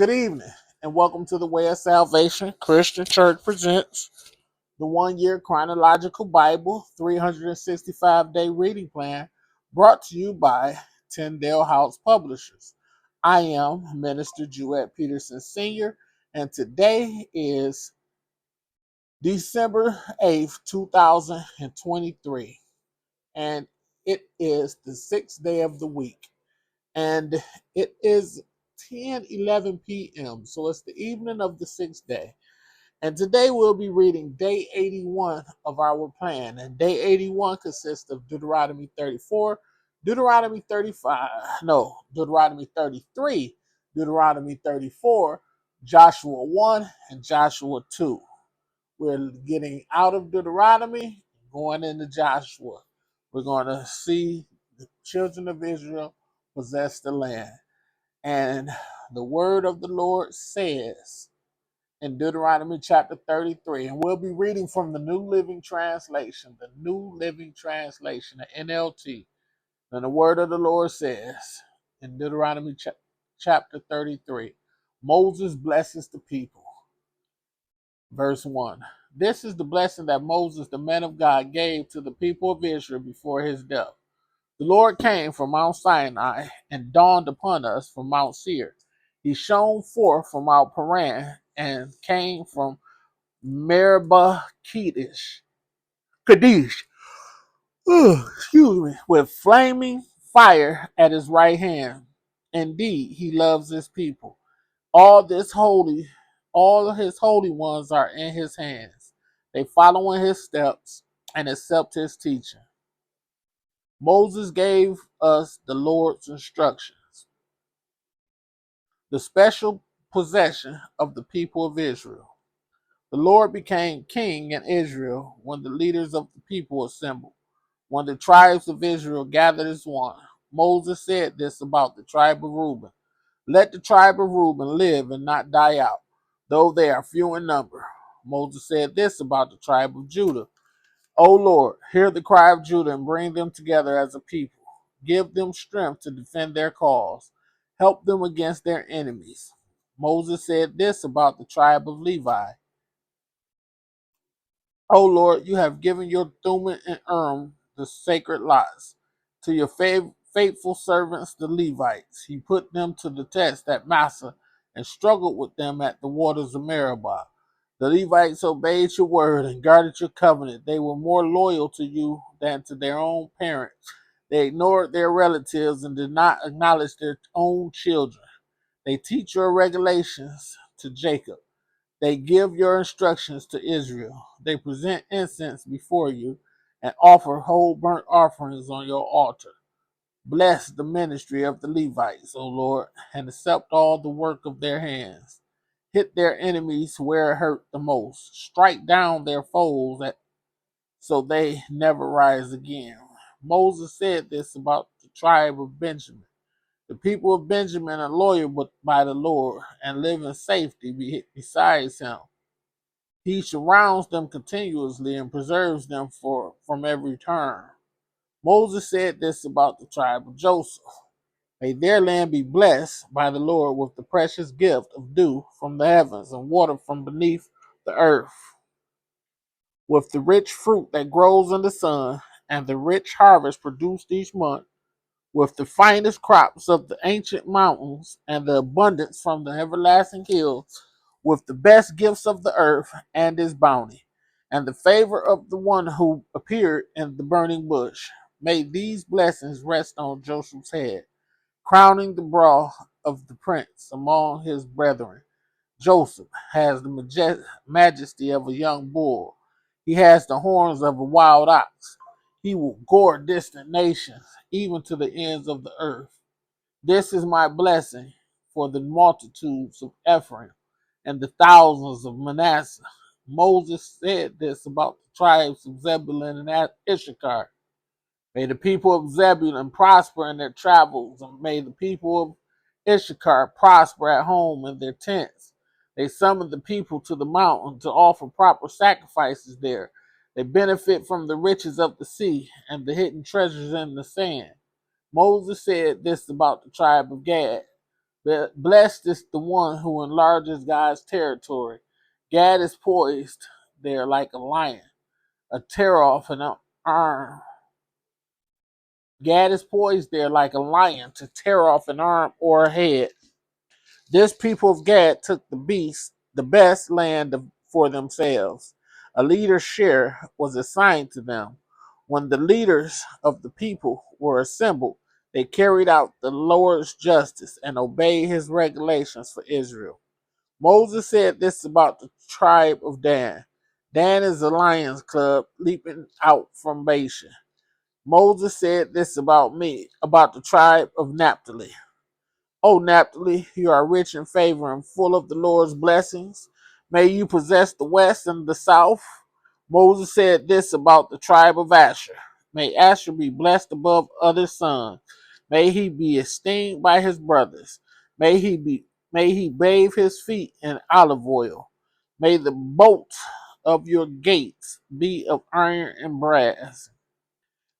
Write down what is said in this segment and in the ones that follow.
Good evening, and welcome to the Way of Salvation Christian Church presents the 1 year Chronological Bible 365-day reading plan brought to you by Tyndale House Publishers. I am Minister Jewett Peterson Sr., and today is December 8th, 2023, and it is the 6th day of the week. And it is 10:11 p.m. So it's the evening of the 6th day. And today we'll be reading day 81 of our plan. And day 81 consists of Deuteronomy 34, Deuteronomy 35, no, Deuteronomy 33, Deuteronomy 34, Joshua 1, and Joshua 2. We're getting out of Deuteronomy, going into Joshua. We're going to see the children of Israel possess the land. And the word of the Lord says in Deuteronomy chapter 33, and we'll be reading from the New Living Translation, the NLT. And the word of the Lord says in Deuteronomy chapter 33, Moses blesses the people. Verse 1. This is the blessing that Moses, the man of God, gave to the people of Israel before his death. The Lord came from Mount Sinai and dawned upon us from Mount Seir. He shone forth from Mount Paran and came from Meribah Kadesh, with flaming fire at his right hand. Indeed, he loves his people. All his holy ones are in his hands. They follow in his steps and accept his teaching. Moses gave us the Lord's instructions, the special possession of the people of Israel. The Lord became king in Israel when the leaders of the people assembled, when the tribes of Israel gathered as one. Moses said this about the tribe of Reuben. Let the tribe of Reuben live and not die out, though they are few in number. Moses said this about the tribe of Judah. O Lord, hear the cry of Judah and bring them together as a people. Give them strength to defend their cause. Help them against their enemies. Moses said this about the tribe of Levi. O Lord, you have given your Thummim and Urim the sacred lots to your faithful servants, the Levites. He put them to the test at Massah and struggled with them at the waters of Meribah. The Levites obeyed your word and guarded your covenant. They were more loyal to you than to their own parents. They ignored their relatives and did not acknowledge their own children. They teach your regulations to Jacob. They give your instructions to Israel. They present incense before you and offer whole burnt offerings on your altar. Bless the ministry of the Levites, O Lord, and accept all the work of their hands. Hit their enemies where it hurt the most. Strike down their foes so they never rise again. Moses said this about the tribe of Benjamin. The people of Benjamin are loyal by the Lord and live in safety besides him. He surrounds them continuously and preserves them from every turn. Moses said this about the tribe of Joseph. May their land be blessed by the Lord with the precious gift of dew from the heavens and water from beneath the earth, with the rich fruit that grows in the sun and the rich harvest produced each month, with the finest crops of the ancient mountains and the abundance from the everlasting hills, with the best gifts of the earth and his bounty, and the favor of the one who appeared in the burning bush. May these blessings rest on Joseph's head, crowning the brow of the prince among his brethren. Joseph has the majesty of a young bull. He has the horns of a wild ox. He will gore distant nations, even to the ends of the earth. This is my blessing for the multitudes of Ephraim and the thousands of Manasseh. Moses said this about the tribes of Zebulun and Issachar. May the people of Zebulun prosper in their travels, and may the people of Issachar prosper at home in their tents. They summon the people to the mountain to offer proper sacrifices there. They benefit from the riches of the sea and the hidden treasures in the sand. Moses said this about the tribe of Gad. Blessed is the one who enlarges God's territory. Gad is poised there like a lion, a tear off an arm. Gad is poised there like a lion to tear off an arm or a head. This people of Gad took the best land for themselves. A leader's share was assigned to them. When the leaders of the people were assembled, they carried out the Lord's justice and obeyed his regulations for Israel. Moses said this about the tribe of Dan. Dan is a lion's club leaping out from Bashan. Moses said this about me, about the tribe of Naphtali. O Naphtali, you are rich in favor and full of the Lord's blessings. May you possess the west and the south. Moses said this about the tribe of Asher. May Asher be blessed above other sons. May he be esteemed by his brothers. May he be may he bathe his feet in olive oil. May the bolts of your gates be of iron and brass.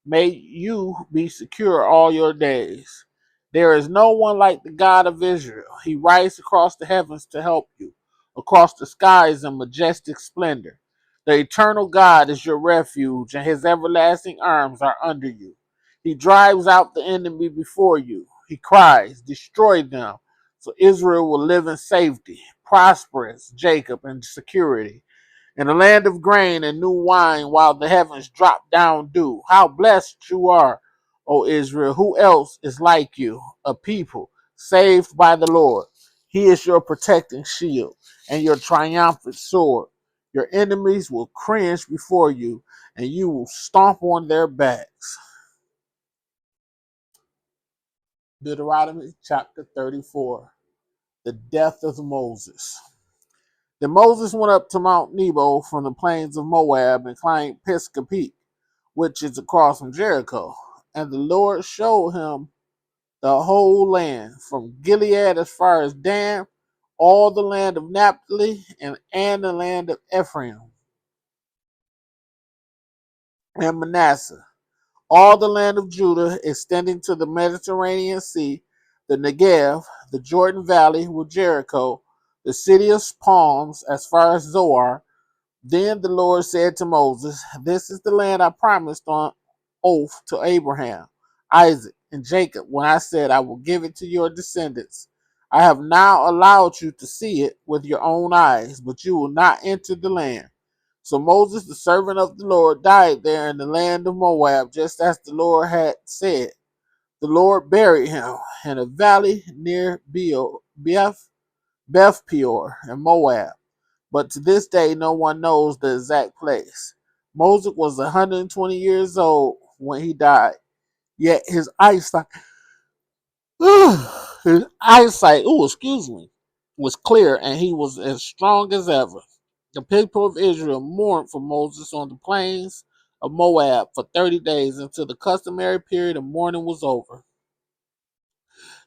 May you be secure all your days. There is no one like the God of Israel. He rides across the heavens to help you, across the skies in majestic splendor. The eternal God is your refuge, and his everlasting arms are under you. He drives out the enemy before you. He cries, destroy them, so Israel will live in safety, prosperous Jacob in security in a land of grain and new wine while the heavens drop down dew. How blessed you are, O Israel. Who else is like you? A people saved by the Lord. He is your protecting shield and your triumphant sword. Your enemies will cringe before you and you will stomp on their backs. Deuteronomy chapter 34. The death of Moses. Then Moses went up to Mount Nebo from the plains of Moab and climbed Pisgah Peak, which is across from Jericho. And the Lord showed him the whole land, from Gilead as far as Dan, all the land of Naphtali, and the land of Ephraim and Manasseh, all the land of Judah extending to the Mediterranean Sea, the Negev, the Jordan Valley with Jericho, the city of palms as far as Zoar. Then the Lord said to Moses, this is the land I promised on oath to Abraham, Isaac, and Jacob when I said I will give it to your descendants. I have now allowed you to see it with your own eyes, but you will not enter the land. So Moses, the servant of the Lord, died there in the land of Moab, just as the Lord had said. The Lord buried him in a valley near Beth Peor in Moab. But to this day, no one knows the exact place. Moses was 120 years old when he died, yet his eyesight, was clear and he was as strong as ever. The people of Israel mourned for Moses on the plains of Moab for 30 days until the customary period of mourning was over.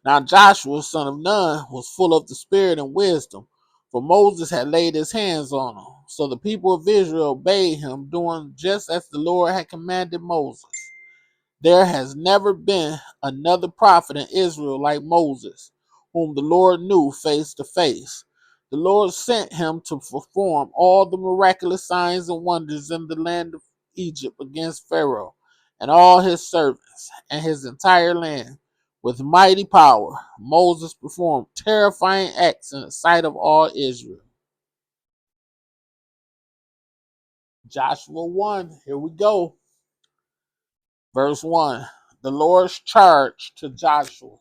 Now Joshua, son of Nun, was full of the Spirit and wisdom, for Moses had laid his hands on him. So the people of Israel obeyed him, doing just as the Lord had commanded Moses. There has never been another prophet in Israel like Moses, whom the Lord knew face to face. The Lord sent him to perform all the miraculous signs and wonders in the land of Egypt against Pharaoh and all his servants and his entire land. With mighty power, Moses performed terrifying acts in the sight of all Israel. Joshua 1, here we go. Verse 1. The Lord's charge to Joshua.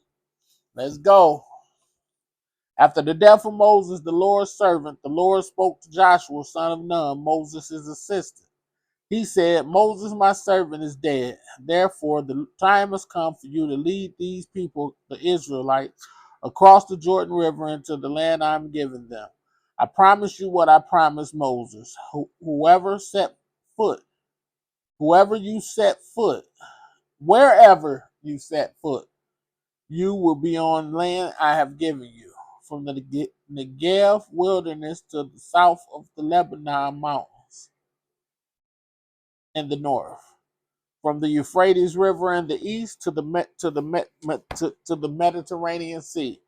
Let's go. After the death of Moses, the Lord's servant, the Lord spoke to Joshua, son of Nun, Moses' assistant. He said, Moses, my servant, is dead. Therefore, the time has come for you to lead these people, the Israelites, across the Jordan River into the land I am giving them. I promise you what I promised Moses. Whoever you set foot, wherever you set foot, you will be on land I have given you, from the Negev wilderness to the south of the Lebanon mountains in the north, from the Euphrates River in the east to the Mediterranean Sea.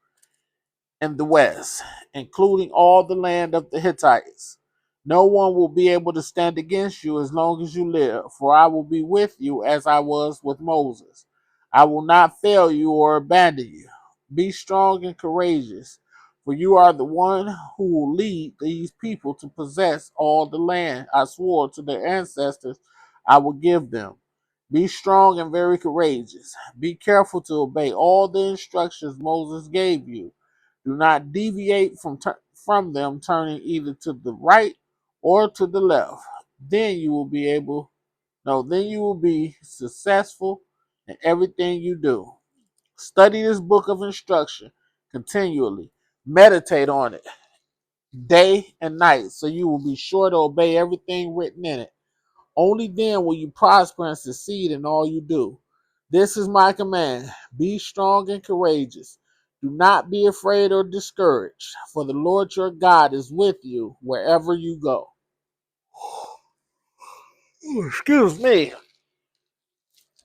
and the west, including all the land of the Hittites. No one will be able to stand against you as long as you live, for I will be with you as I was with Moses. I will not fail you or abandon you. Be strong and courageous, for you are the one who will lead these people to possess all the land I swore to their ancestors I will give them. Be strong and very courageous. Be careful to obey all the instructions Moses gave you. Do not deviate from them, turning either to the right or to the left. Then you will be able, no, then you will be successful in everything you do. Study this book of instruction continually. Meditate on it day and night, so you will be sure to obey everything written in it. Only then will you prosper and succeed in all you do. This is my command. Be strong and courageous. Do not be afraid or discouraged, for the Lord your God is with you wherever you go. Excuse me.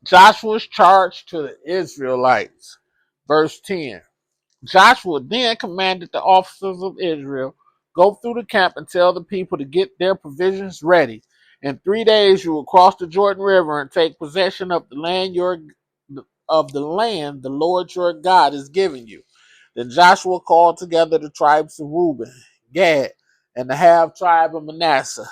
Joshua's charge to the Israelites. Verse 10. Joshua then commanded the officers of Israel, go through the camp and tell the people to get their provisions ready. In 3 days you will cross the Jordan River and take possession of the land the Lord your God is giving you. Then Joshua called together the tribes of Reuben, Gad, and the half tribe of Manasseh.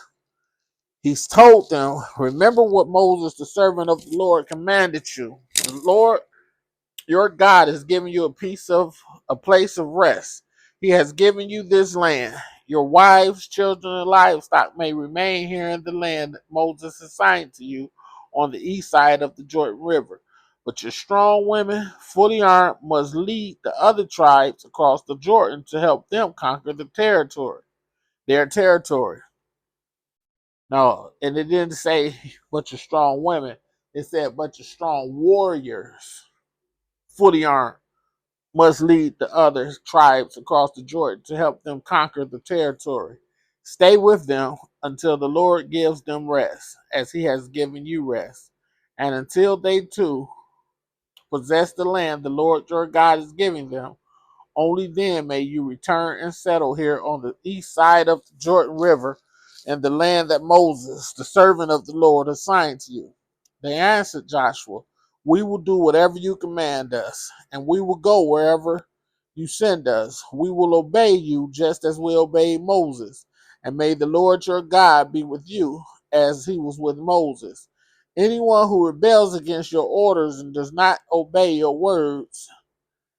He told them, remember what Moses, the servant of the Lord, commanded you. The Lord your God has given you a place of rest. He has given you this land. Your wives, children, and livestock may remain here in the land that Moses assigned to you on the east side of the Jordan River. But your strong women, fully armed, must lead the other tribes across the Jordan to help them conquer their territory. No, and it didn't say but your strong women. It said but your strong warriors, fully armed, must lead the other tribes across the Jordan to help them conquer the territory. Stay with them until the Lord gives them rest, as he has given you rest, and until they too possess the land the Lord your God is giving them. Only then may you return and settle here on the east side of the Jordan River in the land that Moses, the servant of the Lord, assigned to you. They answered Joshua, we will do whatever you command us, and we will go wherever you send us. We will obey you just as we obeyed Moses. And may the Lord your God be with you as he was with Moses. Anyone who rebels against your orders and does not obey your words,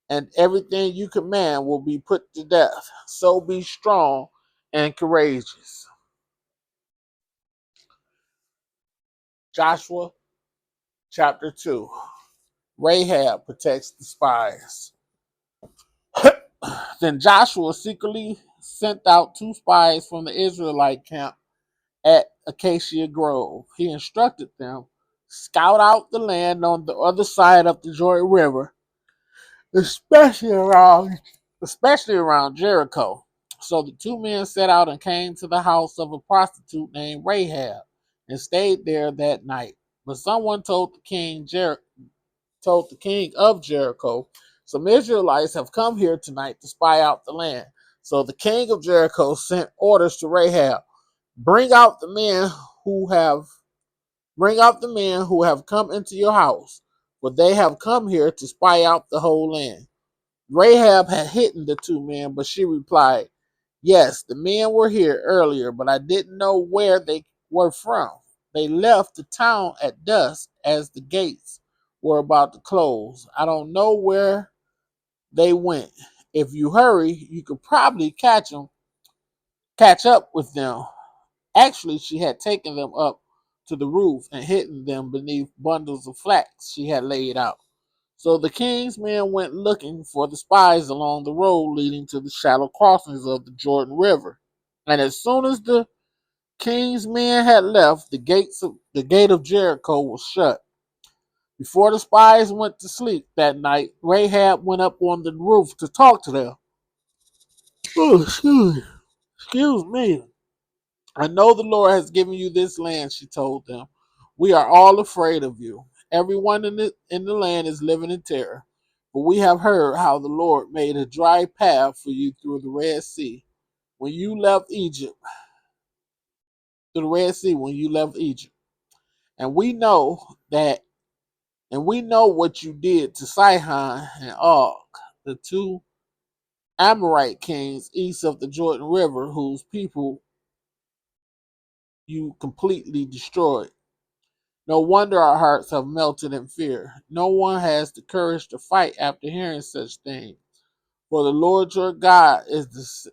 and everything you command will be put to death. So be strong and courageous. Joshua chapter 2. Rahab protects the spies. Then Joshua secretly sent out 2 spies from the Israelite camp at Acacia Grove. He instructed them, scout out the land on the other side of the Jordan River, especially around Jericho. So the 2 men set out and came to the house of a prostitute named Rahab and stayed there that night. But someone told the king of Jericho, some Israelites have come here tonight to spy out the land. So the king of Jericho sent orders to Rahab, bring out the men who have come into your house, for they have come here to spy out the whole land. Rahab had hidden the 2 men, but she replied, yes, the men were here earlier, but I didn't know where they were from. They left the town at dusk as the gates were about to close. I don't know where they went. If you hurry, you could probably catch up with them. Actually, she had taken them up to the roof and hidden them beneath bundles of flax she had laid out. So the king's men went looking for the spies along the road leading to the shallow crossings of the Jordan River. And as soon as the king's men had left, the gate of Jericho was shut. Before the spies went to sleep that night, Rahab went up on the roof to talk to them. Oh, excuse me. I know the Lord has given you this land, she told them. We are all afraid of you. Everyone in the land is living in terror. For we have heard how the Lord made a dry path for you through the Red Sea when you left Egypt, through the Red Sea when you left Egypt. And we know that, and we know what you did to Sihon and Og, the two Amorite kings east of the Jordan River, whose people you completely destroyed. No wonder our hearts have melted in fear. No one has the courage to fight after hearing such things. For the Lord your God is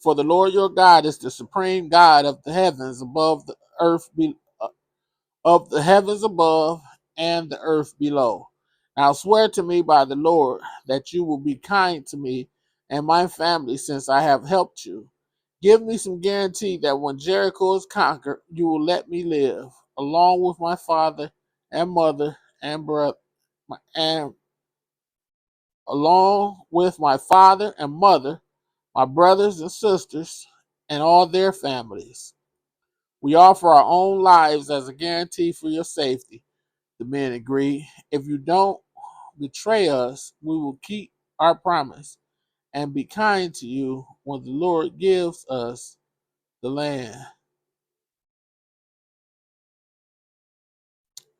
for the Lord your God is the supreme God of the heavens above the earth of the heavens above and the earth below. Now swear to me by the Lord that you will be kind to me and my family since I have helped you. Give me some guarantee that when Jericho is conquered, you will let me live, along with my father and mother and brother, and along with my father and mother, my brothers and sisters, and all their families. We offer our own lives as a guarantee for your safety. The men agreed. If you don't betray us, we will keep our promise and be kind to you when the Lord gives us the land.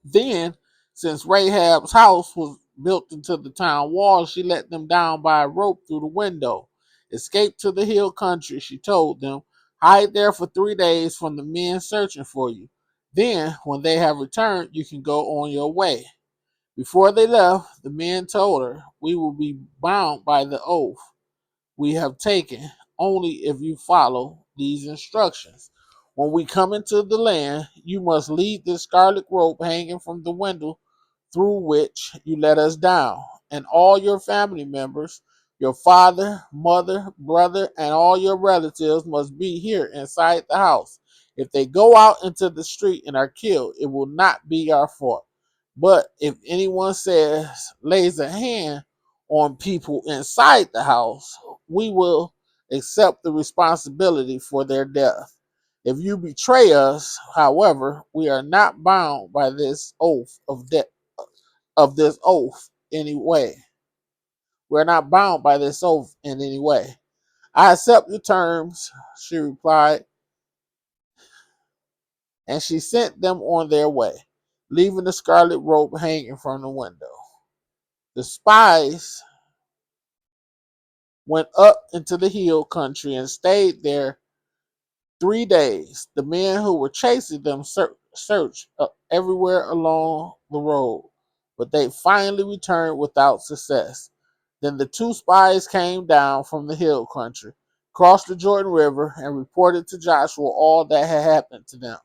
Then, since Rahab's house was built into the town wall, she let them down by a rope through the window. Escape to the hill country, she told them. Hide there for 3 days from the men searching for you. Then, when they have returned, you can go on your way. Before they left, the men told her, we will be bound by the oath we have taken only if you follow these instructions. When we come into the land, you must lead this scarlet rope hanging from the window through which you let us down, and all your family members, your father, mother, brother, and all your relatives must be here inside the house. If they go out into the street and are killed, it will not be our fault. But if anyone lays a hand on people inside the house, we will accept the responsibility for their death. If you betray us, however, we are not bound by this oath of this oath anyway. We're not bound by this oath in any way. I accept your terms, she replied, and she sent them on their way, leaving the scarlet rope hanging from the window. The spies went up into the hill country and stayed there 3 days. The men who were chasing them searched everywhere along the road, but they finally returned without success. Then the two spies came down from the hill country, crossed the Jordan River, and reported to Joshua all that had happened to them.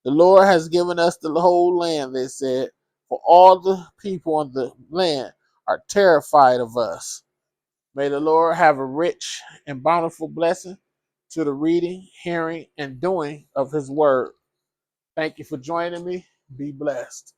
The Lord has given us the whole land, they said, for all the people on the land are terrified of us. May the Lord have a rich and bountiful blessing to the reading, hearing, and doing of his word. Thank you for joining me. Be blessed.